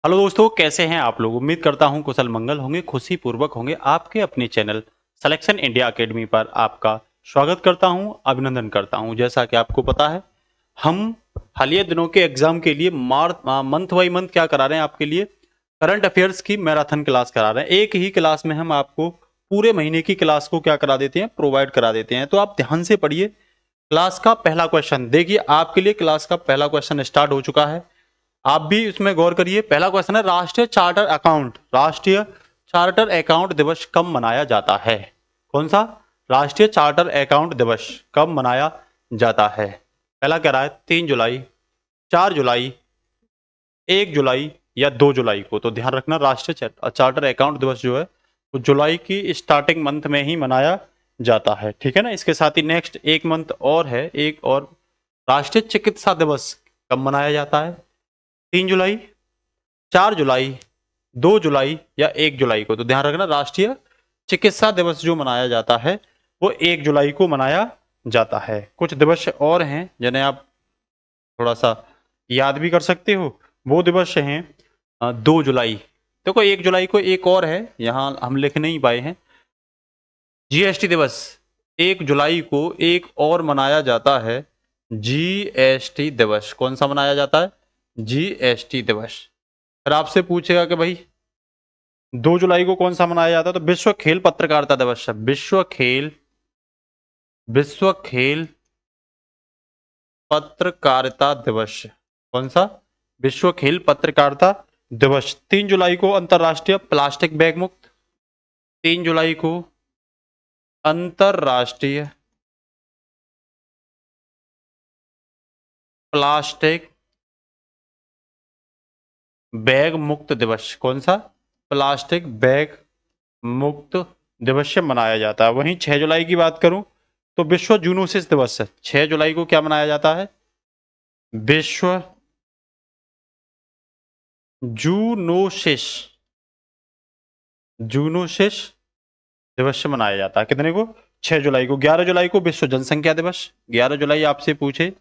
Hello दोस्तों, कैसे हैं आप लोग। उम्मीद करता हूं कुशल मंगल होंगे, खुशी पूर्वक होंगे। आपके अपने चैनल सिलेक्शन इंडिया एकेडमी पर आपका स्वागत करता हूं, अभिनंदन करता हूं। जैसा कि आपको पता है, हम हालिया दिनों के एग्जाम के लिए मंथ बाई मंथ क्या करा रहे हैं, आपके लिए करंट अफेयर्स की मैराथन क्लास करा रहे हैं। एक ही क्लास में हम आपको पूरे महीने की क्लास को क्या करा देते हैं, प्रोवाइड करा देते हैं। तो आप ध्यान से पढ़िए। क्लास का पहला क्वेश्चन देखिए, आपके लिए क्लास का पहला क्वेश्चन स्टार्ट हो चुका है। आप भी इसमें गौर करिए। पहला क्वेश्चन है, राष्ट्रीय चार्टर अकाउंट दिवस कब मनाया जाता है। कौन सा? राष्ट्रीय चार्टर अकाउंट दिवस कब मनाया जाता है। पहला कह रहा है 3 जुलाई, 4 जुलाई, 1 जुलाई या 2 जुलाई को। तो ध्यान रखना, राष्ट्रीय चार्टर अकाउंट दिवस जो है वो जुलाई की स्टार्टिंग मंथ में ही मनाया जाता है। ठीक है ना। इसके साथ ही नेक्स्ट एक मंथ और है, एक और, राष्ट्रीय चिकित्सा दिवस कब मनाया जाता है। 3 जुलाई, 4 जुलाई, 2 जुलाई या 1 जुलाई को। तो ध्यान रखना, राष्ट्रीय चिकित्सा दिवस जो मनाया जाता है वो 1 जुलाई को मनाया जाता है। कुछ दिवस और हैं जिन्हें आप थोड़ा सा याद भी कर सकते हो। वो दिवस हैं 2 जुलाई। देखो 1 जुलाई को एक और है, यहाँ हम लिख नहीं पाए हैं। जीएसटी दिवस 1 जुलाई को एक और मनाया जाता है, जीएसटी दिवस। कौन सा मनाया जाता है? जीएसटी दिवस। फिर आपसे पूछेगा कि भाई 2 जुलाई को कौन सा मनाया जाता है, तो विश्व खेल पत्रकारिता दिवस है। विश्व खेल पत्रकारिता दिवस। कौन सा? विश्व खेल पत्रकारिता दिवस। 3 जुलाई को अंतरराष्ट्रीय प्लास्टिक बैग मुक्त। 3 जुलाई को अंतरराष्ट्रीय प्लास्टिक बैग मुक्त दिवस। कौन सा? प्लास्टिक बैग मुक्त दिवस से मनाया जाता है। वहीं 6 जुलाई की बात करूं तो विश्व जूनोसिस दिवस है। 6 जुलाई को क्या मनाया जाता है? विश्व जूनोसिस जूनोसिस दिवस से मनाया जाता है। कितने को? 6 जुलाई को। 11 जुलाई को विश्व जनसंख्या दिवस। 11 जुलाई आपसे पूछे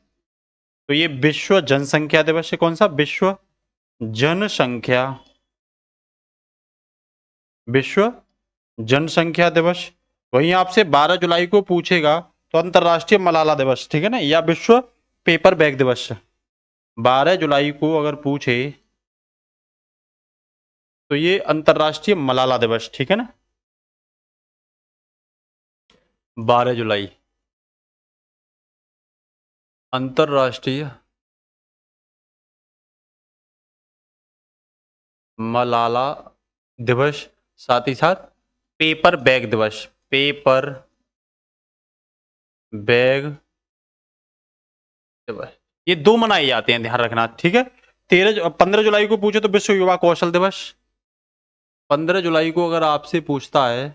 तो ये विश्व जनसंख्या दिवस है। कौन सा? जनसंख्या विश्व जनसंख्या दिवस। वहीं आपसे 12 जुलाई को पूछेगा तो अंतरराष्ट्रीय मलाला दिवस, ठीक है ना, या विश्व पेपर बैग दिवस। 12 जुलाई को अगर पूछे तो ये अंतरराष्ट्रीय मलाला दिवस, ठीक है ना। 12 जुलाई अंतरराष्ट्रीय मलाला दिवस, साथ ही साथ पेपर बैग दिवस। पेपर बैग दिवस, ये दो मनाए जाते हैं, ध्यान रखना, ठीक है। 15 जुलाई को पूछे तो विश्व युवा कौशल दिवस। 15 जुलाई को अगर आपसे पूछता है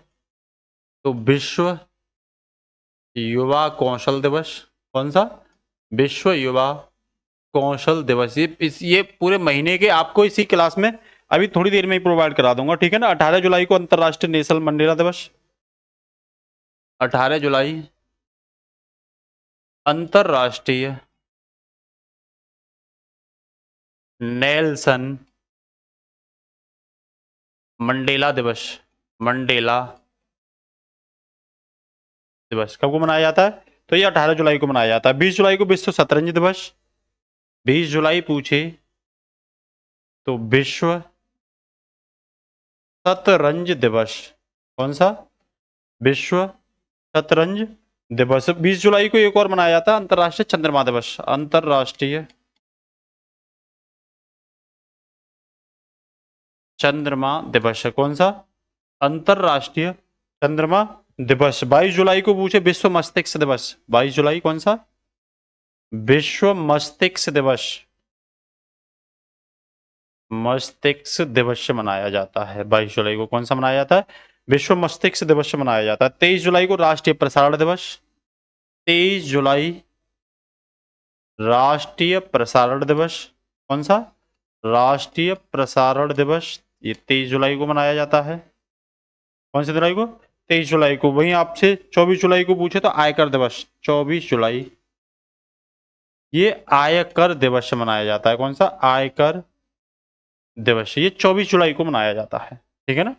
तो विश्व युवा कौशल दिवस। कौन सा? विश्व युवा कौशल दिवस। ये पूरे महीने के आपको इसी क्लास में अभी थोड़ी देर में ही प्रोवाइड करा दूंगा, ठीक है ना। 18 जुलाई को अंतरराष्ट्रीय नेशनल मंडेला दिवस। 18 जुलाई अंतरराष्ट्रीय नेल्सन मंडेला दिवस। मंडेला दिवस कब को मनाया जाता है? तो ये 18 जुलाई को मनाया जाता है। 20 जुलाई को विश्व शतरंज दिवस। 20 जुलाई पूछे तो विश्व शतरंज दिवस। कौन सा? विश्व शतरंज दिवस। 20 जुलाई को एक और मनाया जाता है, अंतरराष्ट्रीय चंद्रमा दिवस। अंतरराष्ट्रीय चंद्रमा दिवस। कौन सा? अंतरराष्ट्रीय चंद्रमा दिवस। 22 जुलाई को पूछे विश्व मस्तिष्क दिवस। 22 जुलाई कौन सा? विश्व मस्तिष्क दिवस। मस्तिष्क दिवस से मनाया जाता है। 22 जुलाई को कौन सा मनाया जाता है? विश्व मस्तिष्क दिवस से मनाया जाता है। 23 जुलाई को राष्ट्रीय प्रसारण दिवस। 23 जुलाई राष्ट्रीय प्रसारण दिवस। कौन सा? राष्ट्रीय प्रसारण दिवस। ये 23 जुलाई को मनाया जाता है। कौन सी जुलाई को? 23 जुलाई को। वहीं आपसे 24 जुलाई को पूछे तो आयकर दिवस। 24 जुलाई ये आयकर दिवस से मनाया जाता है। कौन सा? आयकर दिवस, ये 24 जुलाई को मनाया जाता है, ठीक है ना।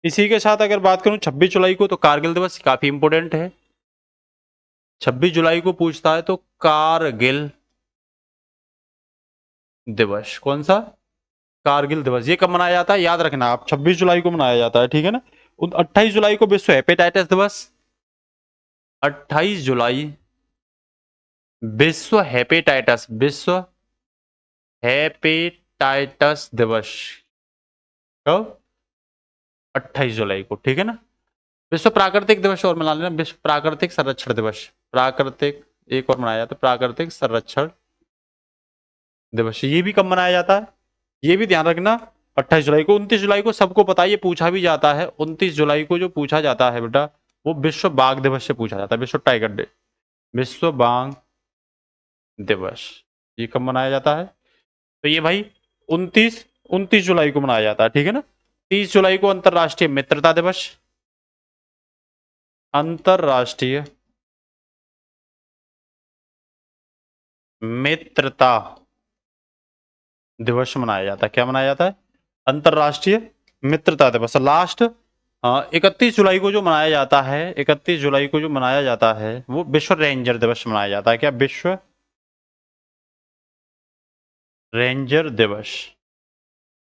इसी के साथ अगर बात करूं 26 जुलाई को, तो कारगिल दिवस काफी इंपोर्टेंट है। 26 जुलाई को पूछता है तो कारगिल दिवस, कौन सा, कारगिल दिवस, ये कब मनाया जाता है याद रखना आप, 26 जुलाई को मनाया जाता है, ठीक है ना। 28 जुलाई को विश्व हेपेटाइटिस दिवस, 28 जुलाई विश्व हेपेटाइटिस, विश्व हेपेटाइटिस दिवस, कब, 28 जुलाई को, ठीक है ना। विश्व प्राकृतिक दिवस और मना लेना, विश्व प्राकृतिक संरक्षण दिवस, प्राकृतिक, एक और मनाया जाता है प्राकृतिक संरक्षण दिवस, ये भी कब मनाया जाता है, ये भी ध्यान रखना 28 जुलाई को। 29 जुलाई को सबको पता है, ये पूछा भी जाता है, 29 जुलाई को जो पूछा जाता है बेटा, वो विश्व बाघ दिवस से पूछा जाता है, विश्व टाइगर डे, विश्व बाघ दिवस, ये कब मनाया जाता है, तो ये भाई 29 जुलाई को मनाया जाता है, ठीक है ना। 30 जुलाई को अंतरराष्ट्रीय मित्रता दिवस, अंतरराष्ट्रीय मित्रता दिवस मनाया जाता है, क्या मनाया जाता है, अंतरराष्ट्रीय मित्रता दिवस। लास्ट 31 जुलाई को जो मनाया जाता है, 31 जुलाई को जो मनाया जाता है वो विश्व रेंजर दिवस मनाया जाता है, क्या, विश्व रेंजर दिवस,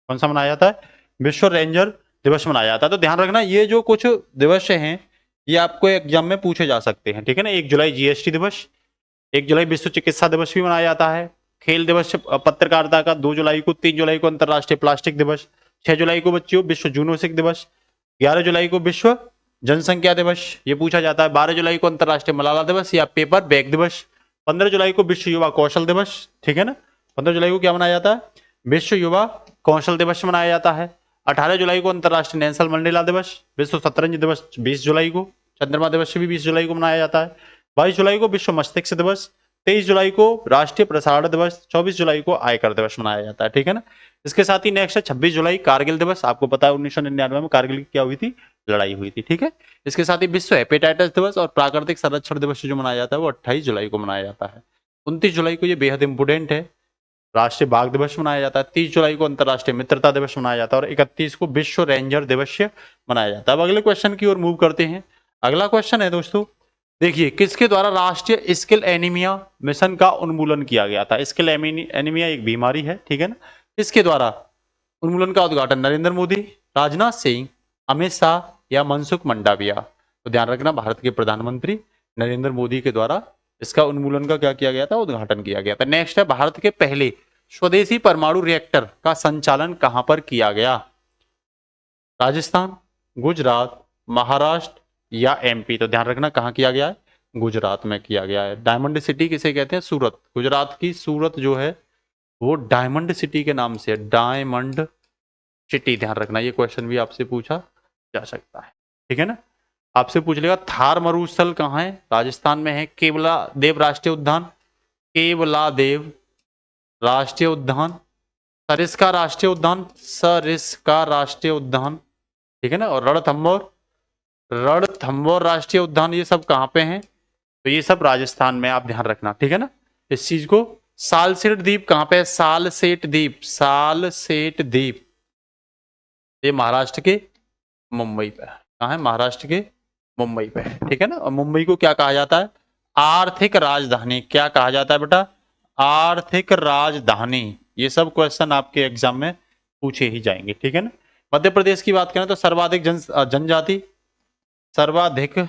कौन सा मनाया जाता है, विश्व रेंजर दिवस मनाया जाता है। तो ध्यान रखना ये जो कुछ दिवस हैं ये आपको एग्जाम में पूछे जा सकते हैं, ठीक है ना। 1 जुलाई जीएसटी दिवस, 1 जुलाई विश्व चिकित्सा दिवस भी मनाया जाता है, खेल दिवस पत्रकारिता का 2 जुलाई को, 3 जुलाई को अंतरराष्ट्रीय प्लास्टिक दिवस, 6 जुलाई को बच्चों विश्व जूनोसिक दिवस, 11 जुलाई को विश्व जनसंख्या दिवस, ये पूछा जाता है, 12 जुलाई को अंतरराष्ट्रीय मलाला दिवस या पेपर बैग दिवस, 15 जुलाई को विश्व युवा कौशल दिवस, ठीक है ना। 15 जुलाई को क्या मनाया जाता है, विश्व युवा कौशल दिवस मनाया जाता है। 18 जुलाई को अंतरराष्ट्रीय नेल्सन मंडेला दिवस, विश्व शतरंज दिवस 20 जुलाई को, चंद्रमा दिवस भी 20 जुलाई को मनाया जाता है। 22 जुलाई को विश्व मस्तिष्क दिवस, 23 जुलाई को राष्ट्रीय प्रसारण दिवस, 24 जुलाई को आयकर दिवस मनाया जाता है, ठीक है ना। इसके साथ ही नेक्स्ट है 26 जुलाई कारगिल दिवस, आपको पता है 1999 में कारगिल की क्या हुई थी, लड़ाई हुई थी, ठीक है। इसके साथ ही विश्व हेपेटाइटिस दिवस और प्राकृतिक संरक्षण दिवस जो मनाया जाता है वो 28 जुलाई को मनाया जाता है। 29 जुलाई को ये बेहद इंपोर्टेंट है, राष्ट्रीय बाघ दिवस मनाया जाता है। 30 जुलाई को अंतरराष्ट्रीय मित्रता दिवस मनाया जाता है और 31 को विश्व रेंजर दिवस मनाया जाता है। अब अगले क्वेश्चन की ओर मूव करते हैं। अगला क्वेश्चन है दोस्तों, देखिए किसके द्वारा राष्ट्रीय स्किल एनीमिया मिशन का उन्मूलन किया गया था। स्किल एनीमिया एक बीमारी है, ठीक है ना। इसके द्वारा उन्मूलन का उद्घाटन नरेंद्र मोदी, राजनाथ सिंह, अमित शाह या मनसुख मंडाविया। तो ध्यान रखना भारत के प्रधानमंत्री नरेंद्र मोदी के द्वारा इसका उन्मूलन का क्या किया गया था, उद्घाटन किया गया था। नेक्स्ट है भारत के पहले स्वदेशी परमाणु रिएक्टर का संचालन कहां पर किया गया, राजस्थान, गुजरात, महाराष्ट्र या एमपी। तो ध्यान रखना कहां किया गया है, गुजरात में किया गया है। डायमंड सिटी किसे कहते हैं, सूरत, गुजरात की सूरत जो है वो डायमंड सिटी के नाम से है, डायमंड सिटी। ध्यान रखना ये क्वेश्चन भी आपसे पूछा जा सकता है, ठीक है ना। आपसे पूछ लेगा थार मरुस्थल कहाँ है, राजस्थान में है। केवला देव राष्ट्रीय उद्यान, केवला देव राष्ट्रीय उद्यान, सरिस्का राष्ट्रीय उद्यान, सरिस्का राष्ट्रीय उद्यान, ठीक है ना। और रणथंभौर राष्ट्रीय उद्यान, ये सब कहाँ पे हैं, तो ये सब राजस्थान में, आप ध्यान रखना, ठीक है ना इस चीज को। सालसेट द्वीप कहाँ पे है, सालसेट द्वीप, सालसेट द्वीप ये महाराष्ट्र के मुंबई पे है। कहाँ है, महाराष्ट्र के मुंबई पे है, ठीक है ना। और मुंबई को क्या कहा जाता है, आर्थिक राजधानी, क्या कहा जाता है बेटा, आर्थिक राजधानी। ये सब क्वेश्चन आपके एग्जाम में पूछे ही जाएंगे, ठीक है ना। मध्य प्रदेश की बात करें तो सर्वाधिक जनजाति, सर्वाधिक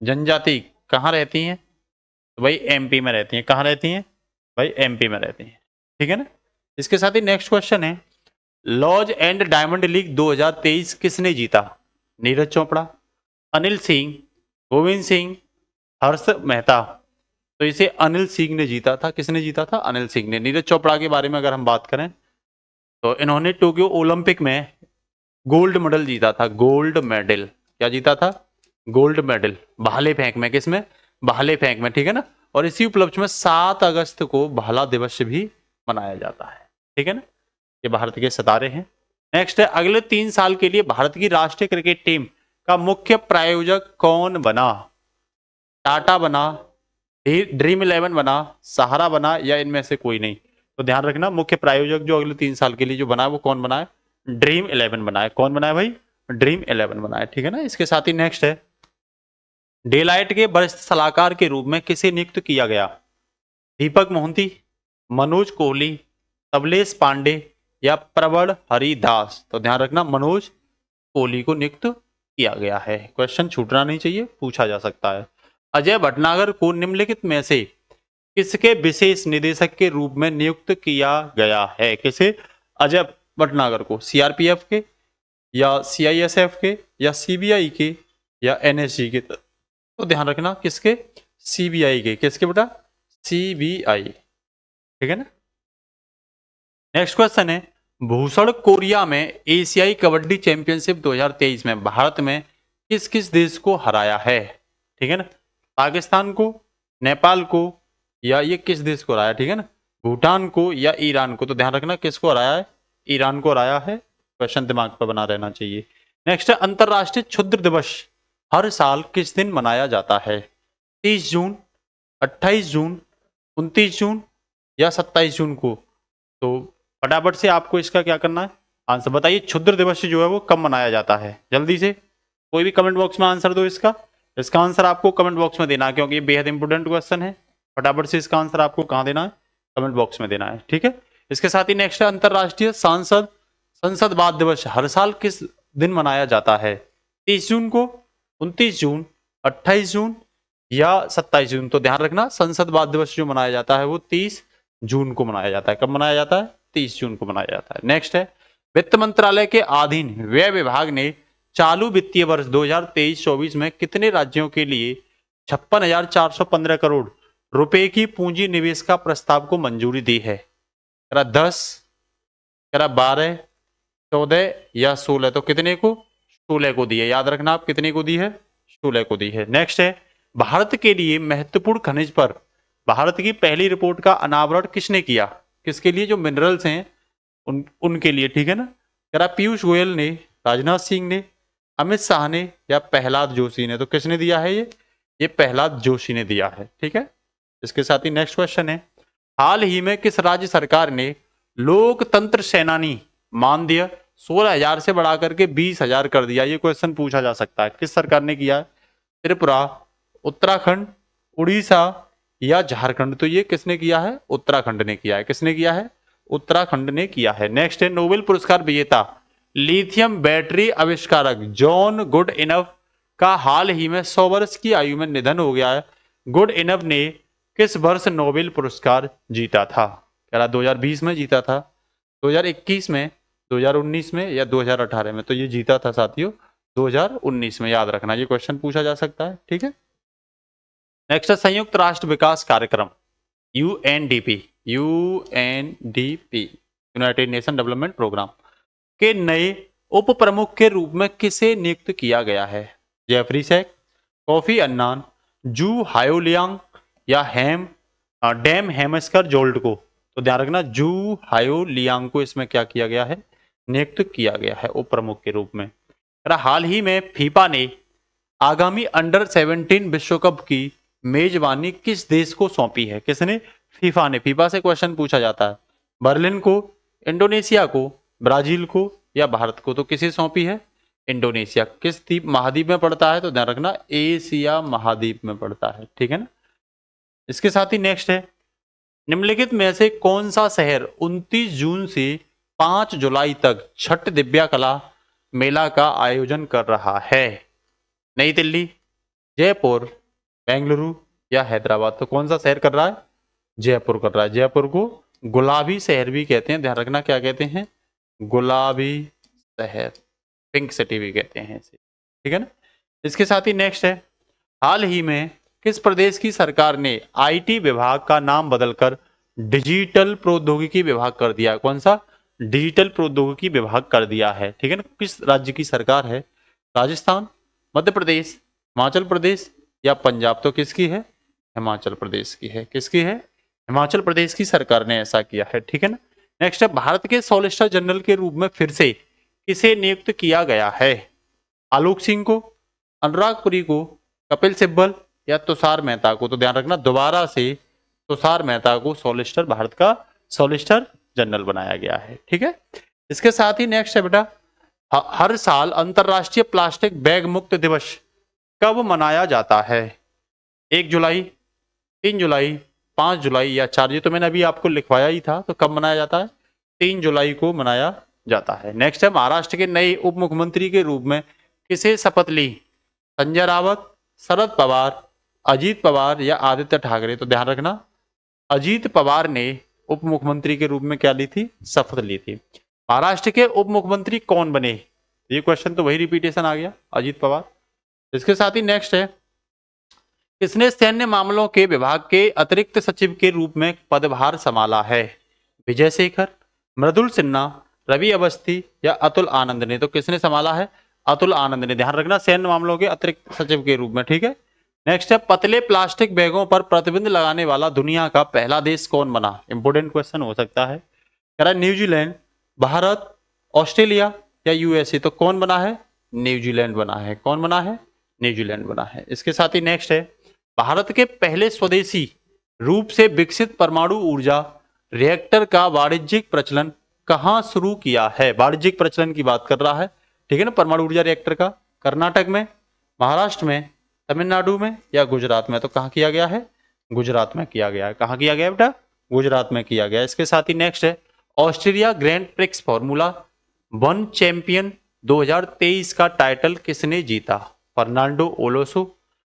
जनजाति कहाँ रहती हैं, तो भाई एमपी में रहती हैं। कहाँ रहती हैं भाई, एमपी में रहती हैं, ठीक है ना। इसके साथ ही नेक्स्ट क्वेश्चन है, लॉज एंड डायमंड लीग 2023 किसने जीता, नीरज चोपड़ा, अनिल सिंह, गोविंद सिंह, हर्ष मेहता। तो इसे अनिल सिंह ने जीता था, किसने जीता था, अनिल सिंह ने। नीरज चोपड़ा के बारे में अगर हम बात करें तो इन्होंने टोक्यो ओलंपिक में गोल्ड मेडल जीता था, गोल्ड मेडल, क्या जीता था, गोल्ड मेडल, भाले फेंक में, किसमें, भाले फेंक में, ठीक है ना। और इसी उपलक्ष्य में 7 अगस्त को भाला दिवस भी मनाया जाता है, ठीक है ना। ये भारत के सितारे हैं। नेक्स्ट है, अगले 3 साल के लिए भारत की राष्ट्रीय क्रिकेट टीम का मुख्य प्रायोजक कौन बना, टाटा बना, ड्रीम 11 बना, सहारा बना या इनमें से कोई नहीं। तो ध्यान रखना मुख्य प्रायोजक जो अगले 3 साल के लिए जो बना है वो कौन बना है? ड्रीम 11 बना है। कौन बना है भाई? ड्रीम 11 बना है, ठीक है ना। इसके साथ ही नेक्स्ट है, डेलाइट के वरिष्ठ सलाहकार के रूप में किसे नियुक्त किया गया? दीपक मोहंती, मनोज कोहली, तबलेश पांडे या प्रबल हरिदास? तो ध्यान रखना मनोज कोहली को नियुक्त किया गया है। क्वेश्चन छूटना नहीं चाहिए, पूछा जा सकता है। अजय भटनागर को निम्नलिखित में से किसके विशेष निदेशक के रूप में नियुक्त किया गया है? किसे? अजय भटनागर को सीआरपीएफ के या सीआईएसएफ के या सीबीआई के या एनएसजी के? तो ध्यान रखना किसके? सीबीआई के। किसके बेटा? सीबीआई, ठीक है ना। नेक्स्ट क्वेश्चन है, भूषण कोरिया में एशियाई कबड्डी चैंपियनशिप 2023 में भारत में किस किस देश को हराया है? ठीक है ना, पाकिस्तान को, नेपाल को या ये किस देश को हराया? ठीक है ना, भूटान को या ईरान को? तो ध्यान रखना किसको हराया है? ईरान को हराया है। क्वेश्चन दिमाग पर बना रहना चाहिए। नेक्स्ट है, अंतरराष्ट्रीय क्षुद्र दिवस हर साल किस दिन मनाया जाता है? 30 जून, 28 जून, 29 जून या 27 जून को? तो फटाफट से आपको इसका क्या करना है, आंसर बताइए। क्षुद्र दिवस जो है वो कब मनाया जाता है? जल्दी से कोई भी कमेंट बॉक्स में आंसर दो। इसका आंसर आपको कमेंट बॉक्स में देना है, क्योंकि ये बेहद इंपोर्टेंट क्वेश्चन है। फटाफट से इसका आंसर आपको कहाँ देना है? कमेंट बॉक्स में देना है, ठीक है। इसके साथ ही नेक्स्ट है, अंतरराष्ट्रीय संसदवाद दिवस हर साल किस दिन मनाया जाता है? 30 जून को, 29 जून, 28 जून या 27 जून? तो ध्यान रखना संसदवाद दिवस जो मनाया जाता है वो 30 जून को मनाया जाता है। कब मनाया जाता है? 30 जून को मनाया जाता है। नेक्स्ट है, वित्त मंत्रालय के अधीन व्यय विभाग ने चालू वित्तीय वर्ष 2023-24 में कितने राज्यों के लिए 56,415 करोड़ रुपए की पूंजी निवेश का प्रस्ताव को मंजूरी दी है? 10, 12, 14 या 16? तो कितने को? 16 को दी है। याद रखना आप कितने को दी है? 16 को दी है। नेक्स्ट है, भारत के लिए महत्वपूर्ण खनिज पर भारत की पहली रिपोर्ट का अनावरण किसने किया? किसके लिए? जो मिनरल्स हैं उनके लिए, ठीक है ना। करा पीयूष गोयल ने, राजनाथ सिंह ने, अमित शाह ने या प्रहलाद जोशी ने? तो किसने दिया है ये प्रहलाद जोशी ने दिया है, ठीक है। इसके साथ ही नेक्स्ट क्वेश्चन है, हाल ही में किस राज्य सरकार ने लोकतंत्र सेनानी मानदेय 16,000 से बढ़ा करके 20,000 कर दिया? ये क्वेश्चन पूछा जा सकता है। किस सरकार ने किया है? त्रिपुरा, उत्तराखंड, उड़ीसा या झारखंड? तो ये किसने किया है? उत्तराखंड ने किया है। किसने किया है? उत्तराखंड ने किया है। नेक्स्ट है, नोबेल पुरस्कार विजेता लिथियम बैटरी आविष्कारक जॉन गुड इनफ का हाल ही में 100 वर्ष की आयु में निधन हो गया है। गुड इनफ ने किस वर्ष नोबेल पुरस्कार जीता था? कह रहा 2020 में जीता था, 2021 में, 2019 में या 2018 में? तो ये जीता था साथियों 2019 में। याद रखना ये क्वेश्चन पूछा जा सकता है, ठीक है। नेक्स्ट है, संयुक्त राष्ट्र विकास कार्यक्रम UNDP united nation development programme के नए उप प्रमुख के रूप में किसे नियुक्त किया गया है? जेफरी सेक, कोफी अन्नान, जू हायोलियांग या डैम हेमस्कर जोल्ड को? तो ध्यान रखना जू हायोलियांग को इसमें क्या किया गया है? नियुक्त किया गया है उप प्रमुख के रूप में। हाल ही में फीफा ने आगामी अंडर 17 विश्व कप की मेजबानी किस देश को सौंपी है? किसने? फीफा ने। फीफा से क्वेश्चन पूछा जाता है। बर्लिन को, इंडोनेशिया को, ब्राजील को या भारत को? तो किसे सौंपी है? इंडोनेशिया। किस द्वीप महाद्वीप में पड़ता है? तो ध्यान रखना एशिया महाद्वीप में पड़ता है, ठीक है ना। इसके साथ ही नेक्स्ट है, निम्नलिखित में से कौन सा शहर 29 जून से 5 जुलाई तक छठ दिव्या कला मेला का आयोजन कर रहा है? नई दिल्ली, जयपुर, बेंगलुरु या हैदराबाद? तो कौन सा शहर कर रहा है? जयपुर कर रहा है। जयपुर को गुलाबी शहर भी कहते हैं, ध्यान रखना क्या कहते हैं? गुलाबी शहर, पिंक सिटी भी कहते हैं इसे, ठीक है ना। इसके साथ ही नेक्स्ट है, हाल ही में किस प्रदेश की सरकार ने आईटी विभाग का नाम बदलकर डिजिटल प्रौद्योगिकी विभाग कर दिया? कौन सा? डिजिटल प्रौद्योगिकी विभाग कर दिया है, ठीक है ना। किस राज्य की सरकार है? राजस्थान, मध्य प्रदेश, हिमाचल प्रदेश या पंजाब? तो किसकी है? हिमाचल प्रदेश की है। किसकी है? हिमाचल प्रदेश की सरकार ने ऐसा किया है, ठीक है ना। नेक्स्ट है, भारत के सॉलिसिटर जनरल के रूप में फिर से किसे नियुक्त किया गया है? आलोक सिंह को, अनुराग पुरी को, कपिल सिब्बल या तुषार मेहता को? तो ध्यान रखना दोबारा से तुषार मेहता को सॉलिसिटर, भारत का सॉलिसिटर जनरल बनाया गया है। ठीक है, इसके साथ ही नेक्स्ट है बेटा, हर साल अंतरराष्ट्रीय प्लास्टिक बैग मुक्त दिवस कब मनाया जाता है? 1 जुलाई, 3 जुलाई, 5 जुलाई या 4? तो मैंने अभी आपको लिखवाया ही था, तो कब मनाया जाता है? 3 जुलाई को मनाया जाता है। नेक्स्ट है, महाराष्ट्र के नए उप मुख्यमंत्री के रूप में किसे शपथ ली? संजय रावत, शरद पवार, अजीत पवार या आदित्य ठाकरे? तो ध्यान रखना, अजीत पवार ने उप मुख्यमंत्री के रूप में क्या ली थी? शपथ ली थी। महाराष्ट्र के उप मुख्यमंत्री कौन बने? ये क्वेश्चन तो वही रिपीटेशन आ गया, अजीत पवार। इसके साथ ही नेक्स्ट है, किसने सैन्य मामलों के विभाग के अतिरिक्त सचिव के रूप में पदभार संभाला है? विजय शेखर, मृदुल सिन्हा, रवि अवस्थी या अतुल आनंद ने? तो किसने संभाला है? अतुल आनंद ने। ध्यान रखना, सैन्य मामलों के अतिरिक्त सचिव के रूप में। ठीक है, नेक्स्ट है, पतले प्लास्टिक बैगों पर प्रतिबंध लगाने वाला दुनिया का पहला देश कौन बना? इंपोर्टेंट क्वेश्चन हो सकता है। कह रहा है न्यूजीलैंड, भारत, ऑस्ट्रेलिया या यूएसए? तो कौन बना है? न्यूजीलैंड बना है। कौन बना है? न्यूजीलैंड बना है। इसके साथ ही नेक्स्ट है, भारत के पहले स्वदेशी रूप से विकसित परमाणु ऊर्जा रिएक्टर का वाणिज्यिक प्रचलन कहां शुरू किया है? वाणिज्यिक प्रचलन की बात कर रहा है, ठीक है ना, परमाणु ऊर्जा रिएक्टर का। कर्नाटक में, महाराष्ट्र में, तमिलनाडु में या गुजरात में? तो कहां किया गया है? गुजरात में किया गया है। कहां किया गया बेटा? गुजरात में किया गया। इसके साथ ही नेक्स्ट है, Australia grand prix formula 1 champion 2023 का टाइटल किसने जीता? फर्नांडो ओलोसो,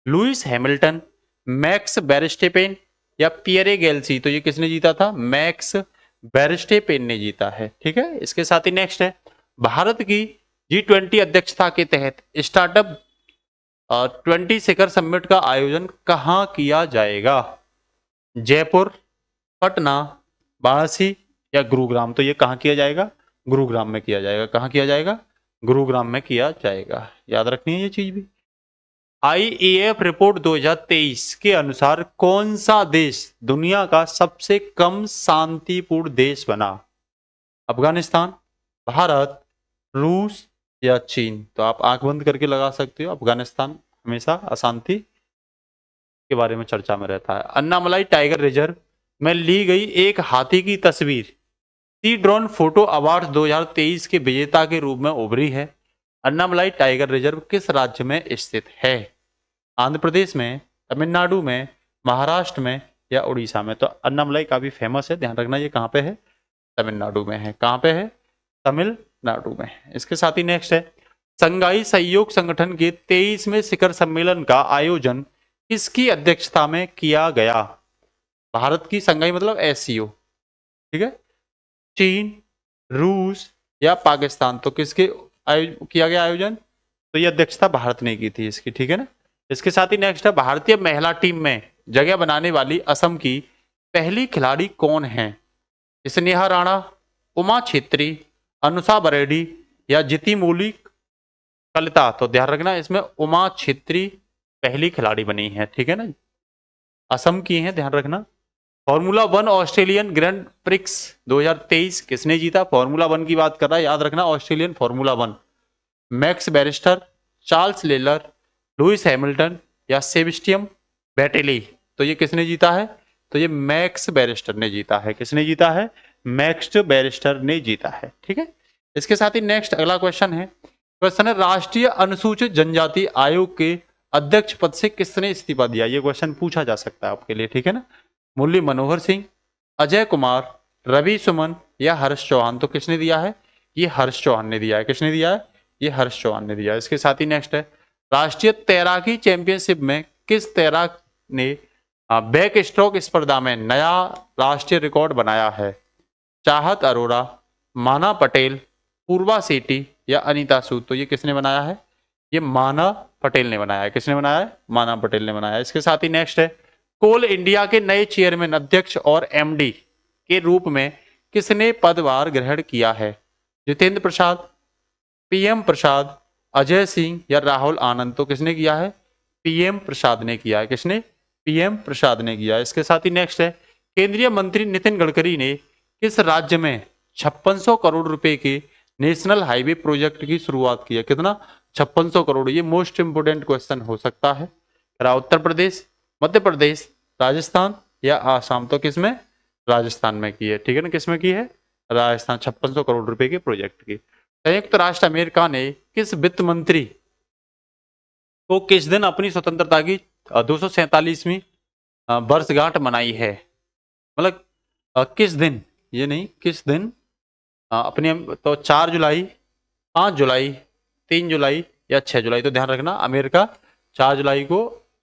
लुइस हैमिल्टन, मैक्स वेरस्टेपेन या पियरे गेल्सी? तो ये किसने जीता था? मैक्स वेरस्टेपेन ने जीता है। ठीक है, इसके साथ ही नेक्स्ट है, भारत की G20 अध्यक्षता के तहत स्टार्टअप 20 शिखर समिट का आयोजन कहां किया जाएगा? जयपुर, पटना, वाराणसी या गुरुग्राम? तो ये कहां किया जाएगा? गुरुग्राम में किया जाएगा। कहां किया जाएगा? गुरुग्राम में किया जाएगा। याद रखनी है ये चीज भी। IEF रिपोर्ट 2023 के अनुसार कौन सा देश दुनिया का सबसे कम शांतिपूर्ण देश बना? अफगानिस्तान, भारत, रूस या चीन? तो आप आंख बंद करके लगा सकते हो, अफगानिस्तान हमेशा अशांति के बारे में चर्चा में रहता है। अन्नामलाई टाइगर रिजर्व में ली गई एक हाथी की तस्वीर सी ड्रोन फोटो अवार्ड 2023 के विजेता के रूप में उभरी है। अन्नामलाई टाइगर रिजर्व किस राज्य में स्थित है? आंध्र प्रदेश में, तमिलनाडु में, महाराष्ट्र में या उड़ीसा में? तो अन्नामलाई काफी फेमस है, ध्यान रखना। ये कहां पे है? तमिलनाडु में है। कहां पे है? तमिलनाडु में। इसके साथ ही नेक्स्ट है, संघाई सहयोग संगठन के 23वें शिखर सम्मेलन का आयोजन किसकी अध्यक्षता में किया गया? भारत की, संघाई मतलब SCO, ठीक है, चीन, रूस या पाकिस्तान? तो किसके किया गया आयोजन? तो ये अध्यक्षता भारत ने की थी इसकी। ठीक है ना। इसके साथ ही नेक्स्ट है, भारतीय महिला टीम में जगह बनाने वाली असम की पहली खिलाड़ी कौन है? स्नेहा राणा, उमा छेत्री, अनुषा बरेडी या जिति मोली कलिता? तो ध्यान रखना, इसमें उमा छेत्री पहली खिलाड़ी बनी है। ठीक है ना, असम की है, ध्यान रखना। फॉर्मूला 1 ऑस्ट्रेलियन ग्रैंड प्रिक्स 2023 किसने जीता? फॉर्मूला 1 की बात कर रहा है, याद रखना, ऑस्ट्रेलियन फॉर्मूला 1। मैक्स बैरिस्टर, चार्ल्स लेलर, लुइस हैमिल्टन या सेबेस्टियन वेटेली? तो ये किसने जीता है? तो ये मैक्स बैरिस्टर ने जीता है। किसने जीता है? मैक्स बैरिस्टर ने जीता है। ठीक है, इसके साथ ही नेक्स्ट अगला क्वेश्चन है, राष्ट्रीय अनुसूचित जनजाति आयोग के अध्यक्ष पद से किसने इस्तीफा दिया? ये क्वेश्चन पूछा जा सकता है आपके लिए। ठीक है ना, मुरली मनोहर सिंह, अजय कुमार, रवि सुमन या हर्ष चौहान? तो किसने दिया है? ये हर्ष चौहान ने दिया है। किसने दिया है? ये हर्ष चौहान ने दिया है। इसके साथ ही नेक्स्ट है, राष्ट्रीय तैराकी चैंपियनशिप में किस तैराक ने बैक स्ट्रोक स्पर्धा में नया राष्ट्रीय रिकॉर्ड बनाया है? चाहत अरोड़ा, माना पटेल, पूर्वा सेठी या अनीता सूद? तो ये किसने बनाया है? ये माना पटेल ने बनाया है। किसने बनाया है? माना पटेल ने बनाया है। इसके साथ ही नेक्स्ट है, कोल इंडिया के नए चेयरमैन, अध्यक्ष और MD के रूप में किसने पदभार ग्रहण किया है? जितेंद्र प्रसाद, PM प्रसाद, अजय सिंह या राहुल आनंद? तो किसने किया है? PM प्रसाद ने किया है। किसने? PM प्रसाद ने किया है। इसके साथ ही नेक्स्ट है, केंद्रीय मंत्री नितिन गडकरी ने किस राज्य में 5600 करोड़ रुपए के नेशनल हाईवे प्रोजेक्ट की शुरुआत की है? कितना? 5600 करोड़। ये मोस्ट इंपोर्टेंट क्वेश्चन हो सकता है। उत्तर प्रदेश, मध्य प्रदेश, राजस्थान या आसाम? तो किसमें? राजस्थान में की है, ठीक है ना, किस में की है, राजस्थान, 5600 करोड़ रुपए के प्रोजेक्ट की। संयुक्त राष्ट्र अमेरिका ने किस वित्त मंत्री को किस दिन अपनी स्वतंत्रता की 247वीं वर्षगांठ मनाई है, मतलब किस दिन, ये नहीं किस दिन, अपने तो 4 जुलाई, 5 जुलाई, 3 जुलाई या 6 जुलाई, तो ध्यान रखना अमेरिका 4 जुलाई को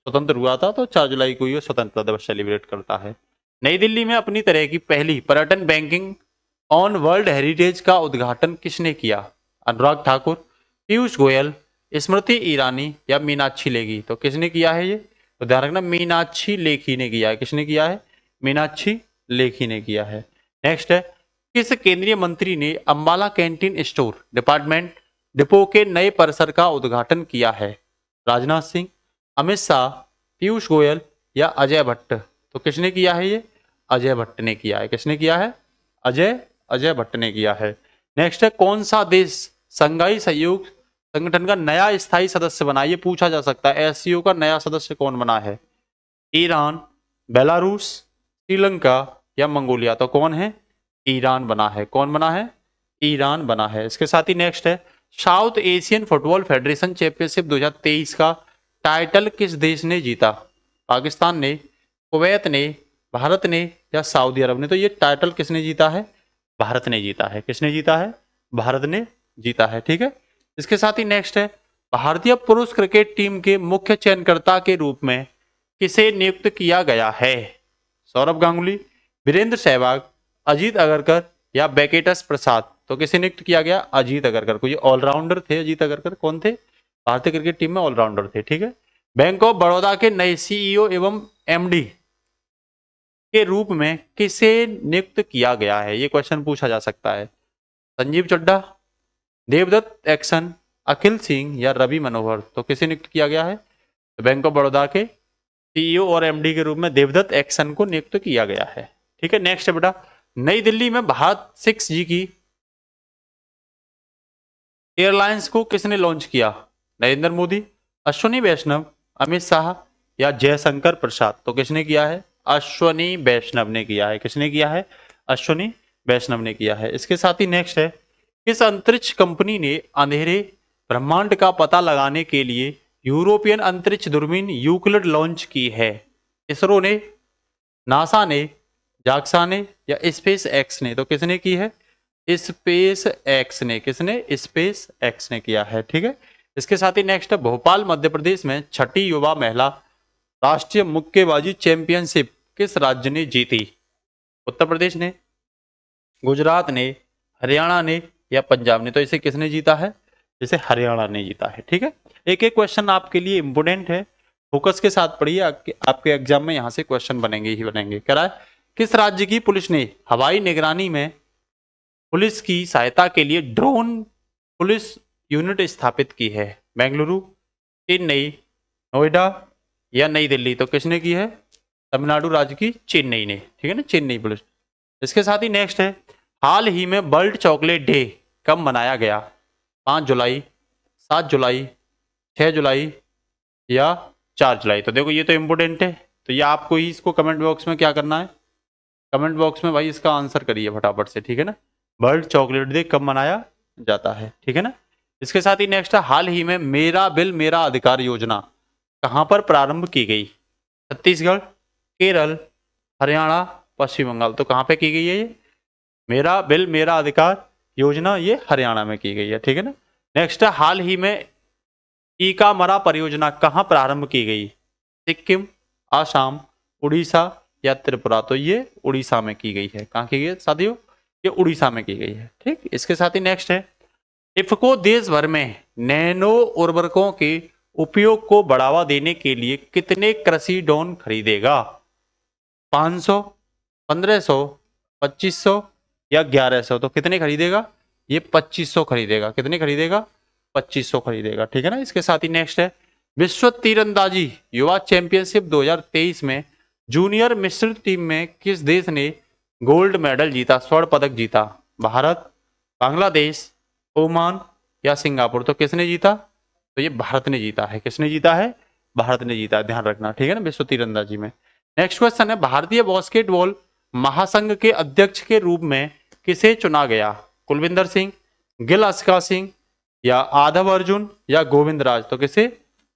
स्वतंत्र हुआ था, तो 4 जुलाई को ये स्वतंत्रता दिवस सेलिब्रेट करता है। नई दिल्ली में अपनी तरह की पहली पर्यटन बैंकिंग ऑन वर्ल्ड हेरिटेज का उद्घाटन किसने किया, अनुराग ठाकुर, पीयूष गोयल, स्मृति ईरानी या मीनाक्षी लेखी, तो किसने किया है ये, तो ध्यान रखना मीनाक्षी लेखी ने किया है, किसने किया है, मीनाक्षी लेखी ने किया है। नेक्स्ट है, किस केंद्रीय मंत्री ने Ambala canteen store department depot के नए परिसर का उद्घाटन किया है, राजनाथ सिंह, अमित शाह, पीयूष गोयल या अजय भट्ट, तो किसने किया है ये, अजय भट्ट ने किया है, किसने किया है, अजय अजय भट्ट ने किया है। नेक्स्ट है, कौन सा देश संघाई सहयोग संगठन का नया स्थायी सदस्य बना, ये पूछा जा सकता है, एससीओ का नया सदस्य कौन बना है, ईरान, बेलारूस, श्रीलंका या मंगोलिया, तो कौन है, ईरान बना है, कौन बना है, ईरान बना है। इसके साथ ही नेक्स्ट है, south Asian football federation championship 2023 का टाइटल किस देश ने जीता, पाकिस्तान ने, कुवैत ने, भारत ने या सऊदी अरब ने, तो ये टाइटल किसने जीता है, भारत ने जीता है, किसने जीता है, भारत ने जीता है, ठीक है। इसके साथ ही नेक्स्ट है, भारतीय पुरुष क्रिकेट टीम के मुख्य चयनकर्ता के रूप में किसे नियुक्त किया गया है, सौरभ गांगुली, वीरेंद्र सहवाग, अजीत अगरकर या वेंकटेश प्रसाद, तो किसे नियुक्त किया गया, अजीत अगरकर को, ये ऑलराउंडर थे, अजीत अगरकर कौन थे, भारतीय क्रिकेट टीम में ऑलराउंडर थे, ठीक है। बैंक ऑफ बड़ौदा के नए सीईओ एवं एमडी के रूप में किसे नियुक्त किया गया है, ये क्वेश्चन पूछा जा सकता है, संजीव चड्ढा, देवदत्त एक्सन, अखिल सिंह या रवि मनोहर, तो किसे नियुक्त किया गया है, तो बैंक ऑफ बड़ौदा के सीईओ और एमडी के रूप में देवदत्त एक्सन को नियुक्त किया गया है, ठीक है। नेक्स्ट है बेटा, नई दिल्ली में भारत 6G की एयरलाइंस को किसने लॉन्च किया, नरेंद्र मोदी, अश्विनी वैष्णव, अमित शाह या जयशंकर प्रसाद, तो किसने किया है, अश्विनी वैष्णव ने किया है, किसने किया है, अश्विनी वैष्णव ने किया है। इसके साथ ही नेक्स्ट है, किस अंतरिक्ष कंपनी ने अंधेरे ब्रह्मांड का पता लगाने के लिए यूरोपियन अंतरिक्ष दूरबीन यूक्लिड लॉन्च की है, इसरो ने, नासा ने, जाक्सा ने या स्पेस एक्स ने, तो किसने की है, स्पेस एक्स ने, किसने, स्पेस एक्स ने किया है, ठीक है। इसके साथ ही नेक्स्ट है, भोपाल मध्य प्रदेश में छठी युवा महिला राष्ट्रीय मुक्केबाजी चैंपियनशिप किस राज्य ने जीती, उत्तर प्रदेश ने, गुजरात ने, हरियाणा ने या पंजाब ने, तो इसे किसने जीता है, इसे हरियाणा ने जीता है, ठीक है। एक एक क्वेश्चन आपके लिए इंपोर्टेंट है, फोकस के साथ पढ़िए, आपके एग्जाम में यहां से क्वेश्चन बनेंगे ही बनेंगे। कह रहा है, किस राज्य की पुलिस ने हवाई निगरानी में पुलिस की सहायता के लिए ड्रोन पुलिस यूनिट स्थापित की है, बेंगलुरु, चेन्नई, नोएडा या नई दिल्ली, तो किसने की है, तमिलनाडु राज्य की चेन्नई ने, ठीक है ना, चेन्नई पुलिस। इसके साथ ही नेक्स्ट है, हाल ही में वर्ल्ड चॉकलेट डे कब मनाया गया, 5 जुलाई, 7 जुलाई, 6 जुलाई या 4 जुलाई, तो देखो ये तो इंपोर्टेंट है, तो ये आपको ही इसको कमेंट बॉक्स में क्या करना है, कमेंट बॉक्स में भाई इसका आंसर करिए फटाफट से, ठीक है ना, वर्ल्ड चॉकलेट डे कब मनाया जाता है, ठीक है ना। इसके साथ ही नेक्स्ट है, हाल ही में मेरा बिल मेरा अधिकार योजना कहां पर प्रारंभ की गई, छत्तीसगढ़, केरल, हरियाणा, पश्चिम बंगाल, तो कहां पे की गई है ये, मेरा बिल मेरा अधिकार योजना ये हरियाणा में की गई है, ठीक है ना। नेक्स्ट है, हाल ही में ईकामरा परियोजना कहां प्रारंभ की गई, सिक्किम, आसाम, उड़ीसा या त्रिपुरा, तो ये उड़ीसा में की गई है, कहां की गई है साथियों, ये उड़ीसा में की गई है, ठीक। इसके साथ ही नेक्स्ट है, इफको देश भर में नैनो उर्वरकों के उपयोग को बढ़ावा देने के लिए कितने कृषि ड्रोन खरीदेगा, 500, 1500, 2500 या 1100, तो कितने खरीदेगा, ये 2500 खरीदेगा, कितने खरीदेगा, 2500 खरीदेगा, ठीक है ना। इसके साथ ही नेक्स्ट है, विश्व तीरंदाजी युवा चैंपियनशिप 2023 में जूनियर मिश्रित टीम में किस देश ने गोल्ड मेडल जीता, स्वर्ण पदक जीता, भारत, बांग्लादेश, ओमान या सिंगापुर, तो किसने जीता, तो ये भारत ने जीता है, किसने जीता है, भारत ने जीता है, ध्यान रखना, ठीक है ना, विश्व तीरंदाजी में। नेक्स्ट क्वेश्चन है, भारतीय बास्केटबॉल महासंघ के अध्यक्ष के रूप में किसे चुना गया? कुलविंदर सिंह, गिल अस्का सिंह, या आधव अर्जुन, या गोविंद राज? तो किसे?